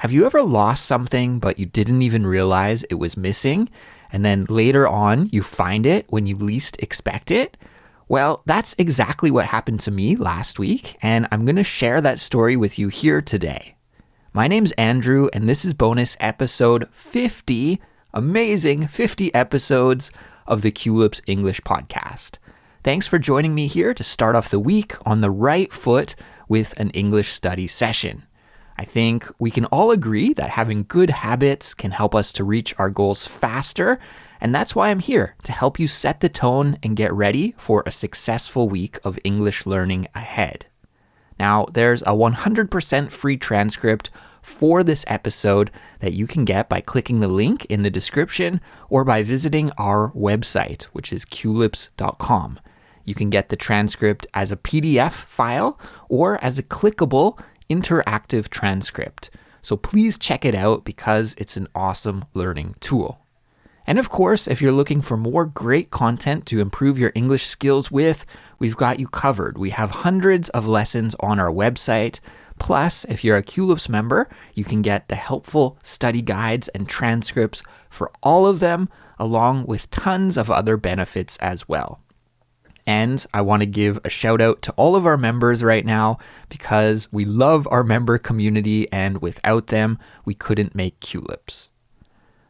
Have you ever lost something but you didn't even realize it was missing? And then later on, you find it when you least expect it? Well, that's exactly what happened to me last week, and I'm going to share that story with you here today. My name's Andrew, and this is bonus episode 50, amazing 50 episodes of the Culips English podcast. Thanks for joining me here to start off the week on the right foot with an English study session. I think we can all agree that having good habits can help us to reach our goals faster, and that's why I'm here to help you set the tone and get ready for a successful week of English learning ahead. Now, there's a 100% free transcript for this episode that you can get by clicking the link in the description or by visiting our website, which is culips.com. You can get the transcript as a PDF file or as a clickable interactive transcript. So please check it out because it's an awesome learning tool. And of course, if you're looking for more great content to improve your English skills with, we've got you covered. We have hundreds of lessons on our website. Plus, if you're a Culips member, you can get the helpful study guides and transcripts for all of them, along with tons of other benefits as well. And I want to give a shout out to all of our members right now because we love our member community, and without them, we couldn't make Culips.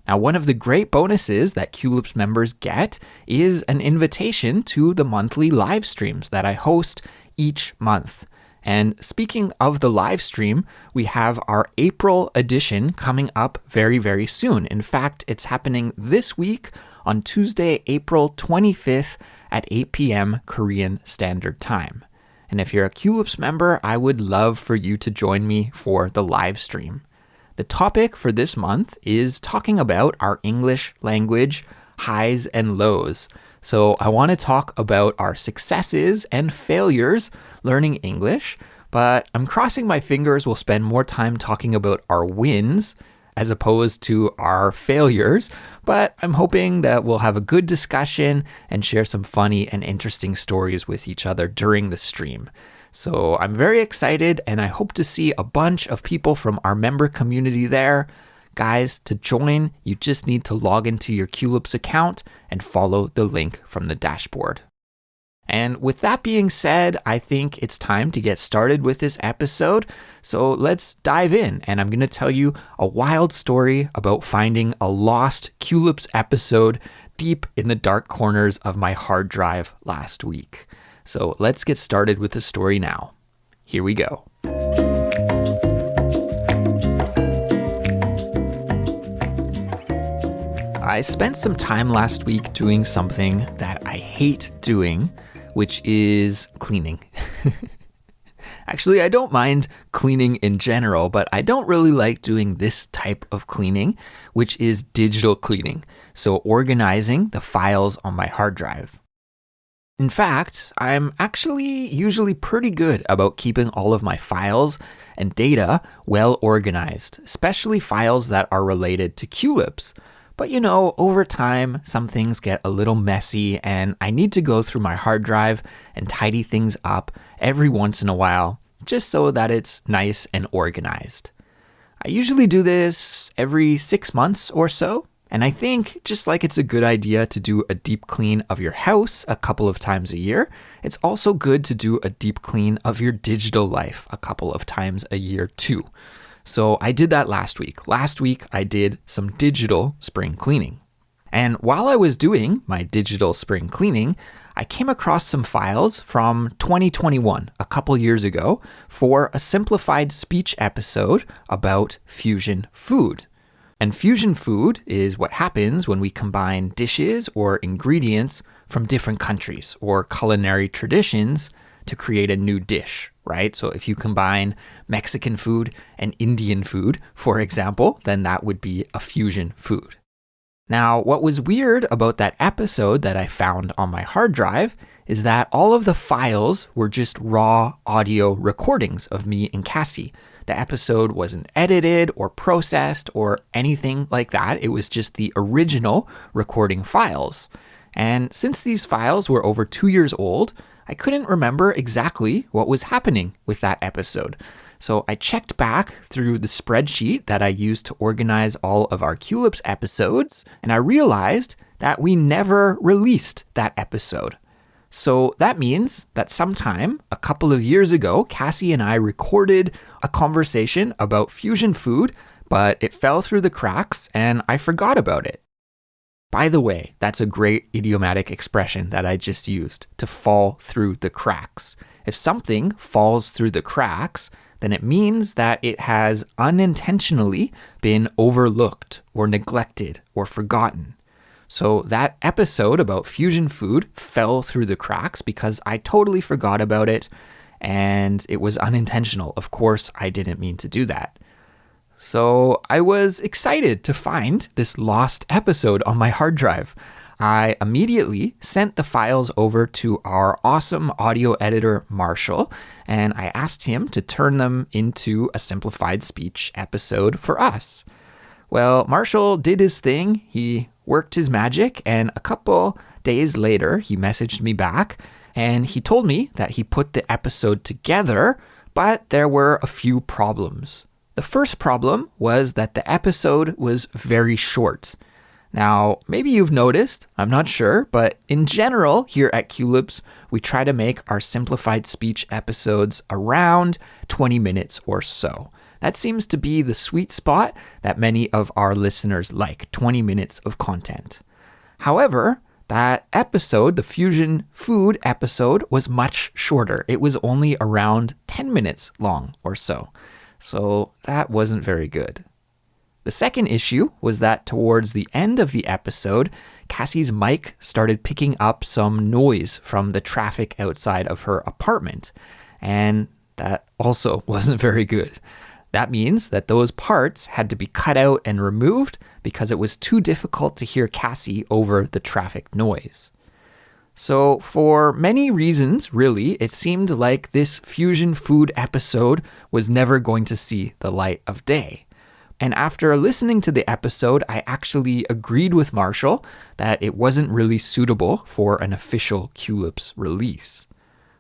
Now, one of the great bonuses that Culips members get is an invitation to the monthly live streams that I host each month. And speaking of the live stream, we have our April edition coming up very, very soon. In fact, it's happening this week on Tuesday, April 25th at 8 p.m. Korean Standard Time. And if you're a Culips member, I would love for you to join me for the live stream. The topic for this month is talking about our English language highs and lows. So I want to talk about our successes and failures learning English, but I'm crossing my fingers we'll spend more time talking about our wins as opposed to our failures. But I'm hoping that we'll have a good discussion and share some funny and interesting stories with each other during the stream. So I'm very excited, and I hope to see a bunch of people from our member community there. Guys, to join, you just need to log into your Culips account and follow the link from the dashboard. And with that being said, I think it's time to get started with this episode. So let's dive in, and I'm going to tell you a wild story about finding a lost Culips episode deep in the dark corners of my hard drive last week. So let's get started with the story now. Here we go. I spent some time last week doing something that I hate doing, which is cleaning. Actually, I don't mind cleaning in general, but I don't really like doing this type of cleaning, which is digital cleaning. So organizing the files on my hard drive. In fact, I'm actually usually pretty good about keeping all of my files and data well organized, especially files that are related to Culips. But you know, over time, some things get a little messy, and I need to go through my hard drive and tidy things up every once in a while, just so that it's nice and organized. I usually do this every 6 months or so. And I think just like it's a good idea to do a deep clean of your house a couple of times a year, it's also good to do a deep clean of your digital life a couple of times a year too. So I did that last week. Last week, I did some digital spring cleaning. And while I was doing my digital spring cleaning, I came across some files from 2021, a couple years ago, for a simplified speech episode about fusion food. And fusion food is what happens when we combine dishes or ingredients from different countries or culinary traditions to create a new dish, right? So if you combine Mexican food and Indian food, for example, then that would be a fusion food. Now, what was weird about that episode that I found on my hard drive is that all of the files were just raw audio recordings of me and Cassie. The episode wasn't edited or processed or anything like that. It was just the original recording files. And since these files were over 2 years old, I couldn't remember exactly what was happening with that episode. So I checked back through the spreadsheet that I used to organize all of our Culips episodes, and I realized that we never released that episode. So that means that sometime a couple of years ago, Cassie and I recorded a conversation about fusion food, but it fell through the cracks and I forgot about it. By the way, that's a great idiomatic expression that I just used, to fall through the cracks. If something falls through the cracks, then it means that it has unintentionally been overlooked or neglected or forgotten. So that episode about fusion food fell through the cracks because I totally forgot about it and it was unintentional. Of course, I didn't mean to do that. So I was excited to find this lost episode on my hard drive. I immediately sent the files over to our awesome audio editor, Marshall, and I asked him to turn them into a simplified speech episode for us. Well, Marshall did his thing. He worked his magic, and a couple days later, he messaged me back, and he told me that he put the episode together, but there were a few problems. The first problem was that the episode was very short. Now, maybe you've noticed, I'm not sure, but in general, here at Culips, we try to make our simplified speech episodes around 20 minutes or so. That seems to be the sweet spot that many of our listeners like, 20 minutes of content. However, that episode, the fusion food episode, was much shorter. It was only around 10 minutes long or so. So that wasn't very good. The second issue was that towards the end of the episode, Cassie's mic started picking up some noise from the traffic outside of her apartment. And that also wasn't very good. That means that those parts had to be cut out and removed because it was too difficult to hear Cassie over the traffic noise. So for many reasons, really, it seemed like this fusion food episode was never going to see the light of day. And after listening to the episode, I actually agreed with Marshall that it wasn't really suitable for an official Culips release.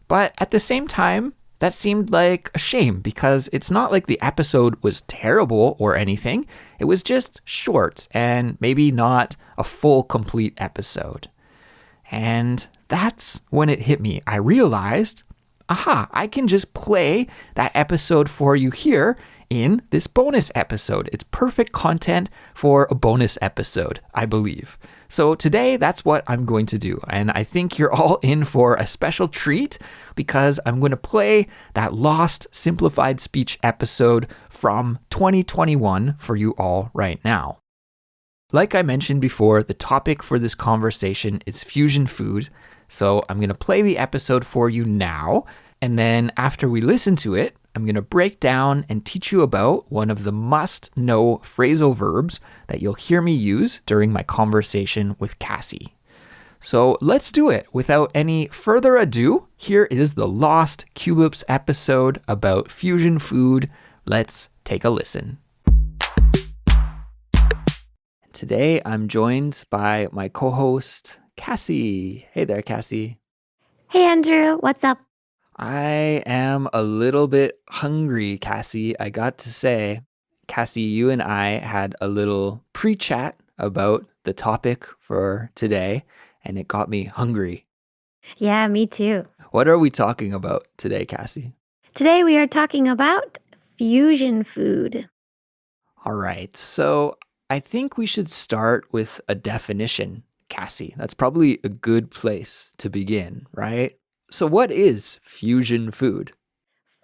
But at the same time, that seemed like a shame because it's not like the episode was terrible or anything. It was just short and maybe not a full, complete episode. And that's when it hit me. I realized, I can just play that episode for you here in this bonus episode. It's perfect content for a bonus episode, I believe. So today, that's what I'm going to do. And I think you're all in for a special treat because I'm going to play that lost simplified speech episode from 2021 for you all right now. Like I mentioned before, the topic for this conversation is fusion food. So I'm going to play the episode for you now. And then after we listen to it, I'm going to break down and teach you about one of the must-know phrasal verbs that you'll hear me use during my conversation with Cassie. So let's do it. Without any further ado, here is the lost Culips episode about fusion food. Let's take a listen. Today, I'm joined by my co-host, Cassie. Hey there, Cassie. Hey, Andrew. What's up? I am a little bit hungry, Cassie. I got to say, Cassie, you and I had a little pre-chat about the topic for today, and it got me hungry. Yeah, me too. What are we talking about today, Cassie? Today we are talking about fusion food. All right, so I think we should start with a definition, Cassie. That's probably a good place to begin, right? So what is fusion food?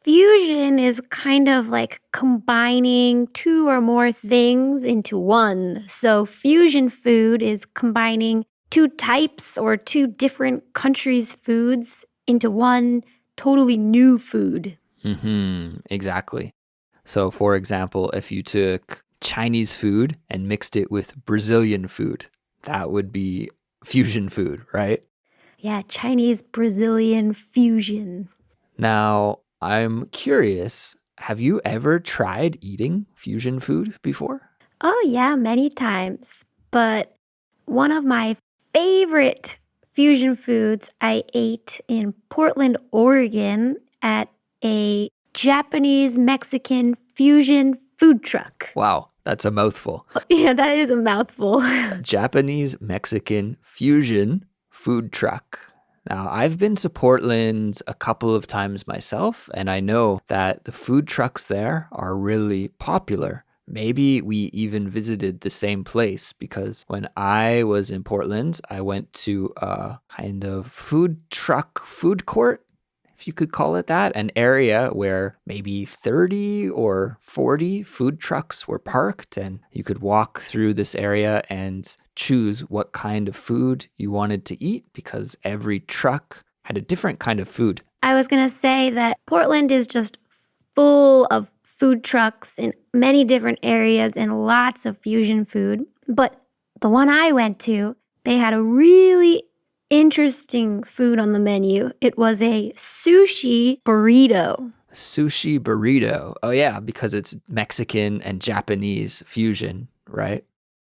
Fusion is kind of like combining two or more things into one. So fusion food is combining two types or two different countries' foods into one totally new food. Exactly. So for example, if you took Chinese food and mixed it with Brazilian food, that would be fusion food, right? Yeah, Chinese-Brazilian fusion. Now, I'm curious, have you ever tried eating fusion food before? Oh, yeah, many times. But one of my favorite fusion foods I ate in Portland, Oregon at a Japanese Mexican fusion food truck. Wow, that's a mouthful. Yeah, that is a mouthful. Japanese Mexican fusion food truck. Now, I've been to Portland a couple of times myself, and I know that the food trucks there are really popular. Maybe we even visited the same place because when I was in Portland, I went to a kind of food truck food court, if you could call it that, an area where maybe 30 or 40 food trucks were parked, and you could walk through this area and choose what kind of food you wanted to eat because every truck had a different kind of food. I was going to say that Portland is just full of food trucks in many different areas and lots of fusion food. But the one I went to, they had a really interesting food on the menu. It was a sushi burrito. Sushi burrito. Oh, yeah, because it's Mexican and Japanese fusion, right?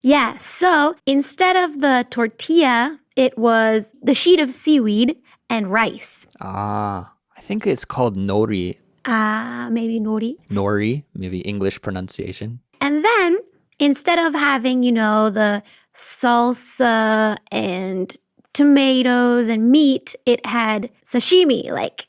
Yeah, so instead of the tortilla, it was the sheet of seaweed and rice. Ah, I think it's called nori. Maybe nori. Nori, maybe English pronunciation. And then instead of having, the salsa and tomatoes and meat, it had sashimi, like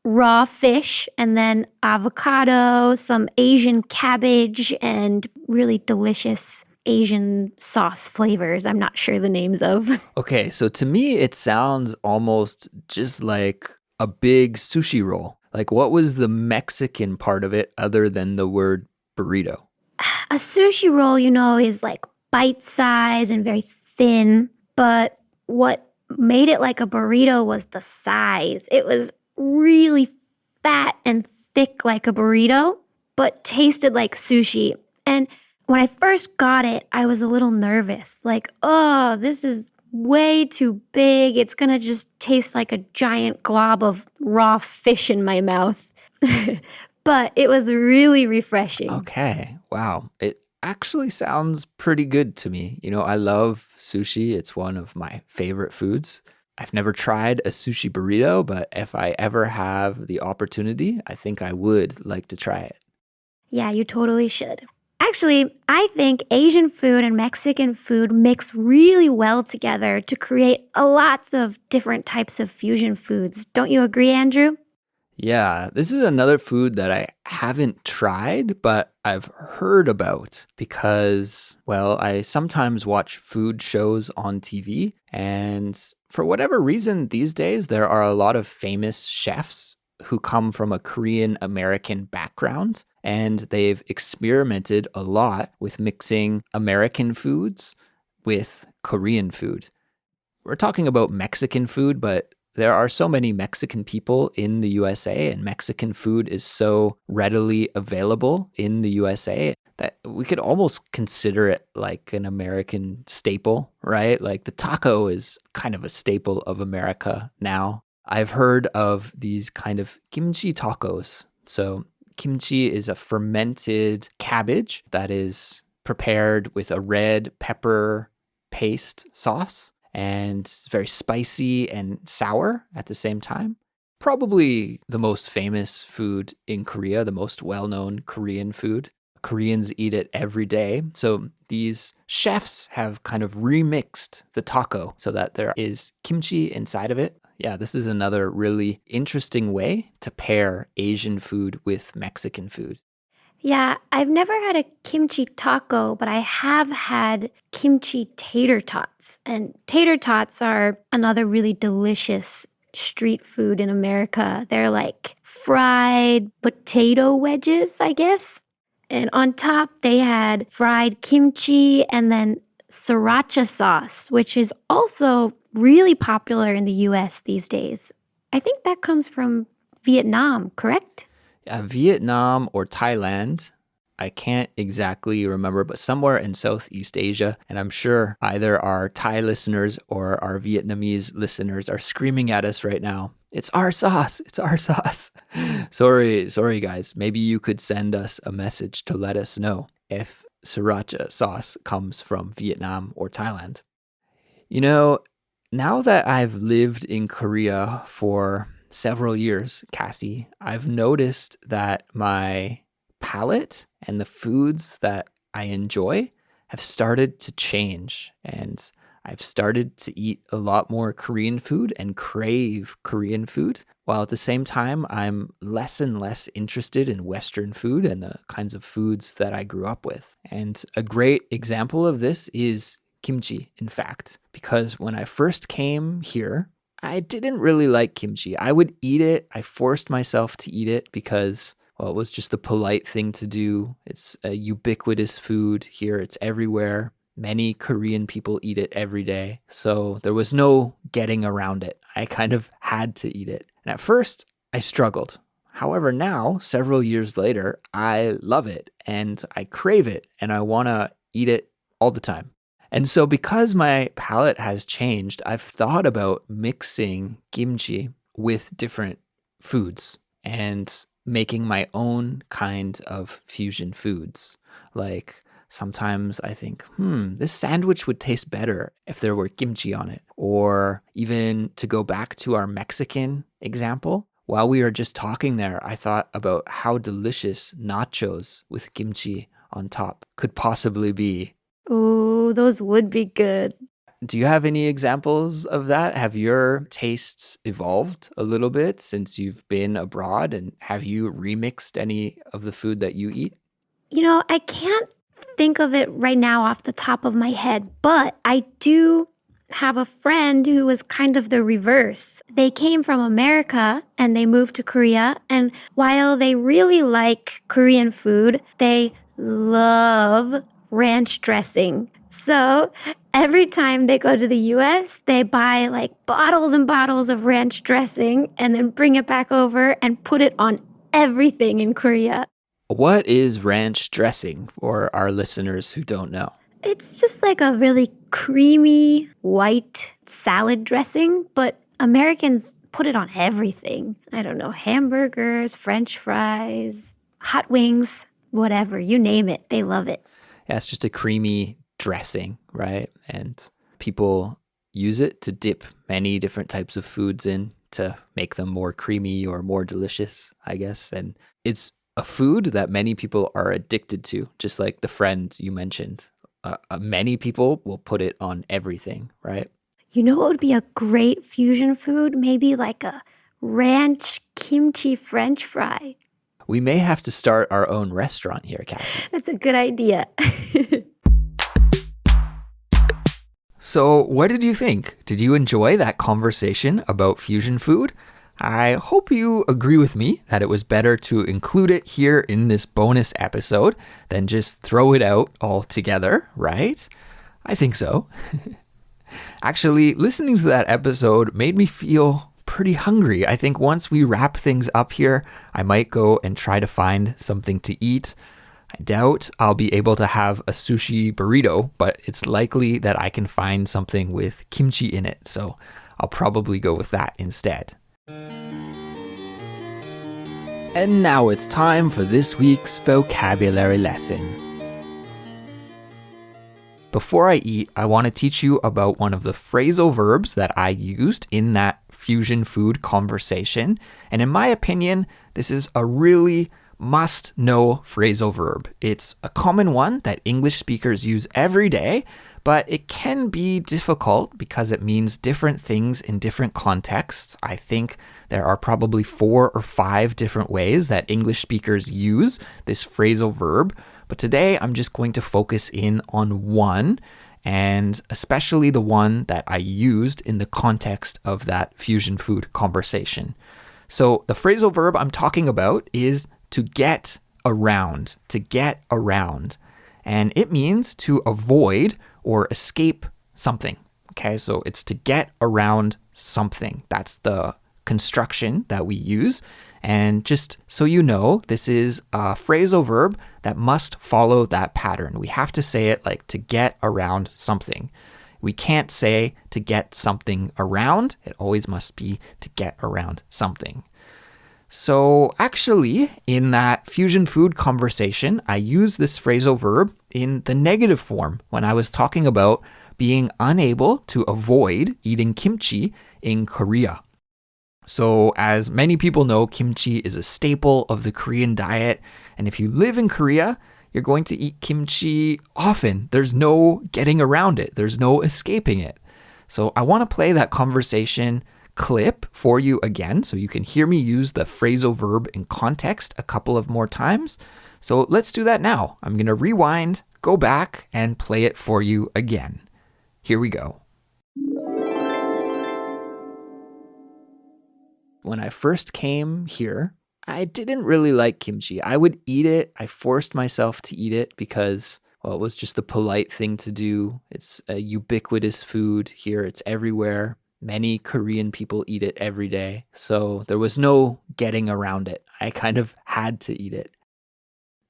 raw fish, and then avocado, some Asian cabbage, and really delicious Asian sauce flavors I'm not sure the names of. Okay, so to me, it sounds almost just like a big sushi roll. Like, what was the Mexican part of it other than the word burrito? A sushi roll, is like bite-sized and very thin, but what made it like a burrito was the size. It was really fat and thick like a burrito, but tasted like sushi. And when I first got it, I was a little nervous. Like, oh, this is way too big. It's going to just taste like a giant glob of raw fish in my mouth. But it was really refreshing. Okay, wow. It actually sounds pretty good to me. I love sushi. It's one of my favorite foods. I've never tried a sushi burrito, but if I ever have the opportunity, I think I would like to try it. Yeah, you totally should. Actually, I think Asian food and Mexican food mix really well together to create lots of different types of fusion foods. Don't you agree, Andrew? Yeah, this is another food that I haven't tried, but I've heard about because, well, I sometimes watch food shows on TV, and for whatever reason these days, there are a lot of famous chefs who come from a Korean American background, and they've experimented a lot with mixing American foods with Korean food. We're talking about Mexican food, but there are so many Mexican people in the USA, and Mexican food is so readily available in the USA that we could almost consider it like an American staple, right? Like the taco is kind of a staple of America now. I've heard of these kind of kimchi tacos. So kimchi is a fermented cabbage that is prepared with a red pepper paste sauce. And it's very spicy and sour at the same time. Probably the most famous food in Korea, the most well-known Korean food. Koreans eat it every day. So these chefs have kind of remixed the taco so that there is kimchi inside of it. Yeah, this is another really interesting way to pair Asian food with Mexican food. Yeah, I've never had a kimchi taco, but I have had kimchi tater tots. And tater tots are another really delicious street food in America. They're like fried potato wedges, I guess. And on top, they had fried kimchi and then sriracha sauce, which is also really popular in the US these days. I think that comes from Vietnam, correct? Vietnam or Thailand, I can't exactly remember, but somewhere in Southeast Asia. And I'm sure either our Thai listeners or our Vietnamese listeners are screaming at us right now. It's our sauce. It's our sauce. Sorry, guys. Maybe you could send us a message to let us know if sriracha sauce comes from Vietnam or Thailand. Now that I've lived in Korea for several years, Cassie, I've noticed that my palate and the foods that I enjoy have started to change. And I've started to eat a lot more Korean food and crave Korean food, while at the same time, I'm less and less interested in Western food and the kinds of foods that I grew up with. And a great example of this is kimchi, in fact, because when I first came here, I didn't really like kimchi. I would eat it. I forced myself to eat it because, well, it was just the polite thing to do. It's a ubiquitous food here. It's everywhere. Many Korean people eat it every day. So there was no getting around it. I kind of had to eat it. And at first, I struggled. However, now, several years later, I love it and I crave it and I want to eat it all the time. And so because my palate has changed, I've thought about mixing kimchi with different foods and making my own kind of fusion foods. Like sometimes I think, this sandwich would taste better if there were kimchi on it. Or even to go back to our Mexican example, while we were just talking there, I thought about how delicious nachos with kimchi on top could possibly be. Oh, those would be good. Do you have any examples of that? Have your tastes evolved a little bit since you've been abroad? And have you remixed any of the food that you eat? I can't think of it right now off the top of my head, but I do have a friend who was kind of the reverse. They came from America and they moved to Korea. And while they really like Korean food, they love ranch dressing. So every time they go to the US, they buy like bottles and bottles of ranch dressing and then bring it back over and put it on everything in Korea. What is ranch dressing for our listeners who don't know? It's just like a really creamy white salad dressing, but Americans put it on everything. I don't know, hamburgers, French fries, hot wings, whatever, you name it. They love it. Yeah, it's just a creamy dressing, right? And people use it to dip many different types of foods in to make them more creamy or more delicious, I guess. And it's a food that many people are addicted to, just like the friend you mentioned. Many people will put it on everything, right? What would be a great fusion food? Maybe like a ranch kimchi French fry. We may have to start our own restaurant here, Cassie. That's a good idea. So what did you think? Did you enjoy that conversation about fusion food? I hope you agree with me that it was better to include it here in this bonus episode than just throw it out altogether, right? I think so. Actually, listening to that episode made me feel pretty hungry. I think once we wrap things up here, I might go and try to find something to eat. I doubt I'll be able to have a sushi burrito, but it's likely that I can find something with kimchi in it, so I'll probably go with that instead. And now it's time for this week's vocabulary lesson. Before I eat, I want to teach you about one of the phrasal verbs that I used in that fusion food conversation. And in my opinion, this is a really must-know phrasal verb. It's a common one that English speakers use every day, but it can be difficult because it means different things in different contexts. I think there are probably 4 or 5 different ways that English speakers use this phrasal verb, but today I'm just going to focus in on one, and especially the one that I used in the context of that fusion food conversation. So the phrasal verb I'm talking about is to get around, and it means to avoid or escape something. Okay, so it's to get around something. That's the construction that we use. And just so you know, this is a phrasal verb that must follow that pattern. We have to say it like to get around something. We can't say to get something around. It always must be to get around something. So actually, in that fusion food conversation, I used this phrasal verb in the negative form when I was talking about being unable to avoid eating kimchi in Korea. So as many people know, kimchi is a staple of the Korean diet. And if you live in Korea, you're going to eat kimchi often. There's no getting around it. There's no escaping it. So I want to play that conversation clip for you again so you can hear me use the phrasal verb in context a couple of more times. So let's do that now. I'm going to rewind, go back, and play it for you again. Here we go. When I first came here, I didn't really like kimchi. I would eat it. I forced myself to eat it because, well, it was just the polite thing to do. It's a ubiquitous food here. It's everywhere. Many Korean people eat it every day. So there was no getting around it. I kind of had to eat it.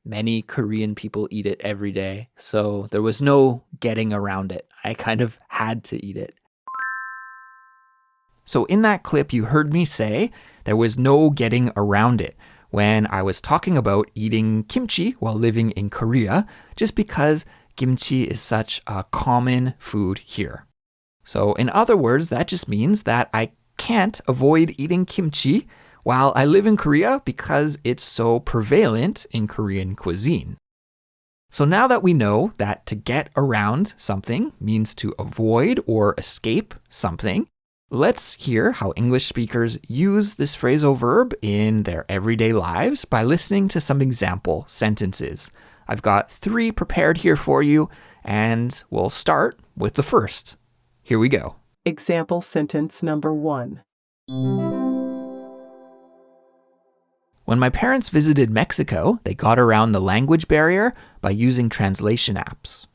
Many Korean people eat it every day. So there was no getting around it. I kind of had to eat it. So in that clip, you heard me say there was no getting around it when I was talking about eating kimchi while living in Korea, just because kimchi is such a common food here. So in other words, that just means that I can't avoid eating kimchi while I live in Korea because it's so prevalent in Korean cuisine. So now that we know that to get around something means to avoid or escape something, let's hear how English speakers use this phrasal verb in their everyday lives by listening to some example sentences. I've got 3 prepared here for you, and we'll start with the first. Here we go. Example sentence number 1. When my parents visited Mexico, they got around the language barrier by using translation apps.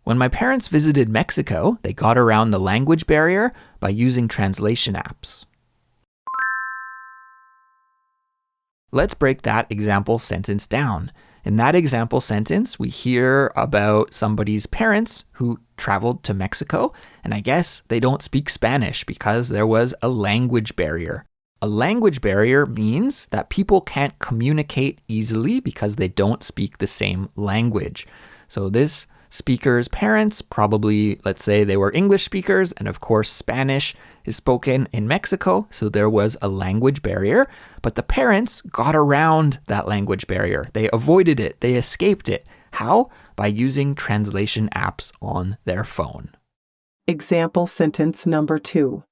When my parents visited Mexico, they got around the language barrier by using translation apps. Let's break that example sentence down. In that example sentence, we hear about somebody's parents who traveled to Mexico, and I guess they don't speak Spanish because there was a language barrier. A language barrier means that people can't communicate easily because they don't speak the same language. So this speaker's parents probably, let's say they were English speakers, and of course Spanish is spoken in Mexico, so there was a language barrier, but the parents got around that language barrier. They avoided it, they escaped it. How? By using translation apps on their phone. Example sentence number 2.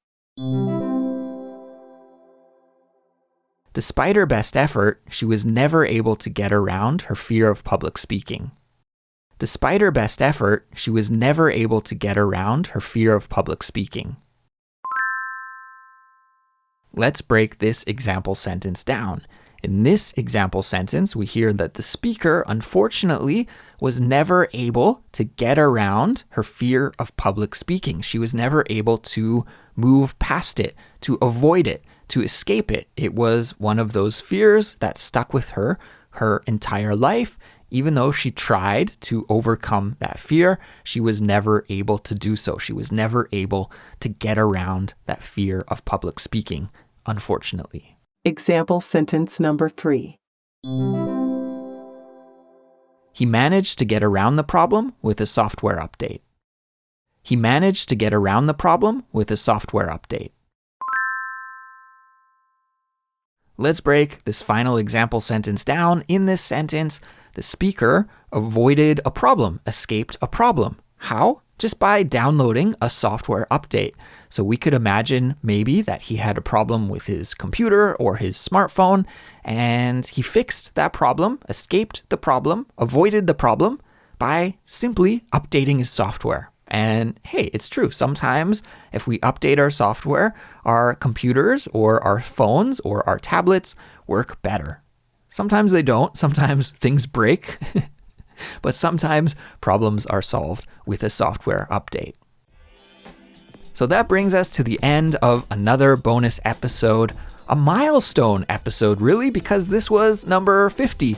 Despite her best effort, she was never able to get around her fear of public speaking. Despite her best effort, she was never able to get around her fear of public speaking. Let's break this example sentence down. In this example sentence, we hear that the speaker, unfortunately, was never able to get around her fear of public speaking. She was never able to move past it, to avoid it, to escape it. It was one of those fears that stuck with her entire life. Even though she tried to overcome that fear, she was never able to do so. She was never able to get around that fear of public speaking, unfortunately. Example sentence number 3. He managed to get around the problem with a software update. He managed to get around the problem with a software update. Let's break this final example sentence down. In this sentence, the speaker avoided a problem, escaped a problem. How? Just by downloading a software update. So we could imagine maybe that he had a problem with his computer or his smartphone, and he fixed that problem, escaped the problem, avoided the problem by simply updating his software. And hey, it's true. Sometimes if we update our software, our computers or our phones or our tablets work better. Sometimes they don't. Sometimes things break. But sometimes problems are solved with a software update. So that brings us to the end of another bonus episode, a milestone episode really, because this was number 50.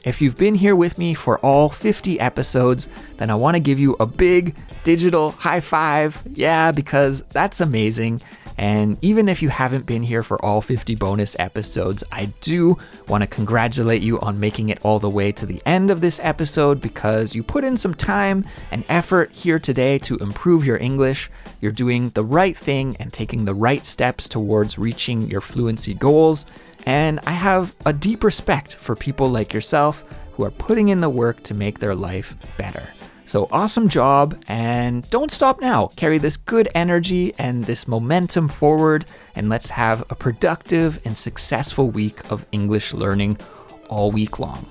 If you've been here with me for all 50 episodes, then I want to give you a big digital high five. Yeah, because that's amazing. And even if you haven't been here for all 50 bonus episodes, I do want to congratulate you on making it all the way to the end of this episode because you put in some time and effort here today to improve your English. You're doing the right thing and taking the right steps towards reaching your fluency goals. And I have a deep respect for people like yourself who are putting in the work to make their life better. So awesome job, and don't stop now. Carry this good energy and this momentum forward, and let's have a productive and successful week of English learning all week long.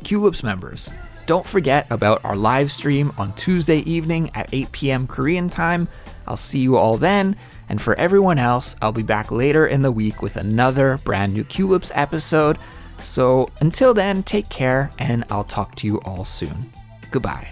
Culips members, don't forget about our live stream on Tuesday evening at 8 p.m. Korean time. I'll see you all then, and for everyone else, I'll be back later in the week with another brand new Culips episode. So until then, take care, and I'll talk to you all soon. Goodbye.